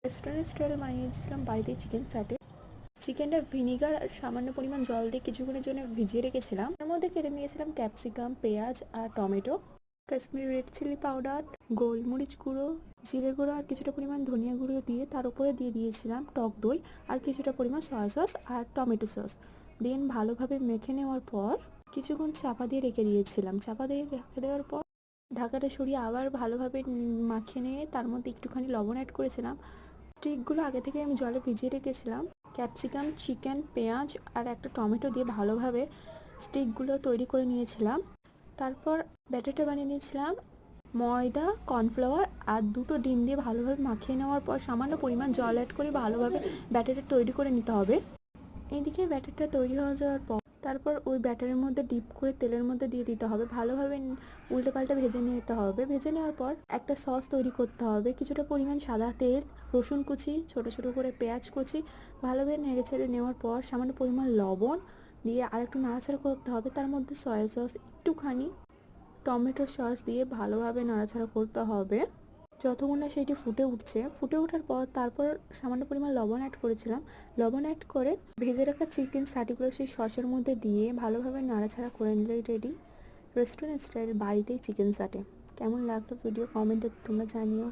Restaurant style বানিয়েছিলাম বাড়িতেই chicken চাটে। চিকেনটা ভিনিগার আর সামান্য পরিমাণ জল দিয়ে কিছুক্ষণের জন্য ভিজিয়ে রেখেছিলাম। তার মধ্যে কেটে নিয়েছিলাম ক্যাপসিকাম, পেঁয়াজ আর tomato, Kashmiri red chili powder, গোলমরিচ গুঁড়ো, জিরে গুঁড়ো আর কিছুটা পরিমাণ ধনিয়া গুঁড়ো দিয়ে তার উপরে দিয়ে দিয়েছিলাম টক দই আর কিছুটা পরিমাণ সয়া সস আর টমেটো সস। দেন ভালোভাবে মেখে নেওয়ার পর কিছুক্ষণ চাপা দিয়ে রেখে দিয়েছিলাম। চাপা দিয়ে রেখে দেওয়ার পর ঢাকাটা সরিয়ে আবার ভালোভাবে মাখিয়ে নিয়ে তার মধ্যে একটুখানি লবণ অ্যাড করেছিলাম। স্টিকগুলো আগে থেকে আমি জলে ভিজিয়ে রেখেছিলাম। ক্যাপসিকাম, চিকেন, পেঁয়াজ আর একটা টমেটো দিয়ে ভালোভাবে স্টিকগুলো তৈরি করে নিয়েছিলাম। তারপর ব্যাটারটা বানিয়ে নিয়েছিলাম ময়দা, কর্নফ্লাওয়ার আর 2টো ডিম দিয়ে ভালোভাবে মাখিয়ে নেওয়ার পর সামান্য পরিমাণ জল অ্যাড করে ভালোভাবে ব্যাটারটা তৈরি করে নিতে হবে। এইদিকে ব্যাটারটা তৈরি হয়ে যাওয়ার পর তারপর ওই ব্যাটারের মধ্যে ডিপ করে তেলের মধ্যে দিয়ে দিতে হবে। ভালোভাবে উল্টে পাল্টে ভেজে নিতে হবে। ভেজে নেওয়ার পর একটা সস তৈরি করতে হবে। কিছুটা পরিমাণ সাদা তেল, রসুন কুচি, ছোট ছোট করে পেঁয়াজ কুচি ভালোভাবে নেড়ে ছেড়ে নেওয়ার পর সামান্য পরিমাণ লবণ দিয়ে আর একটু নাড়াচাড়া করতে হবে। তার মধ্যে সয়া সস, একটুখানি টমেটো সস দিয়ে ভালোভাবে নাড়াচাড়া করতে হবে যতক্ষণ না সেটি ফুটে উঠছে। ফুটে ওঠার পর তারপর সামান্য পরিমাণ লবণ অ্যাড করেছিলাম। লবণ অ্যাড করে ভেজে রাখা চিকেন সাটিগুলো সেই সসের মধ্যে দিয়ে ভালোভাবে নাড়াচাড়া করে নিলেই রেডি রেস্টুরেন্ট স্টাইল বাড়িতেই চিকেন সাটে। কেমন লাগলো ভিডিও কমেন্টে তোমরা জানিও।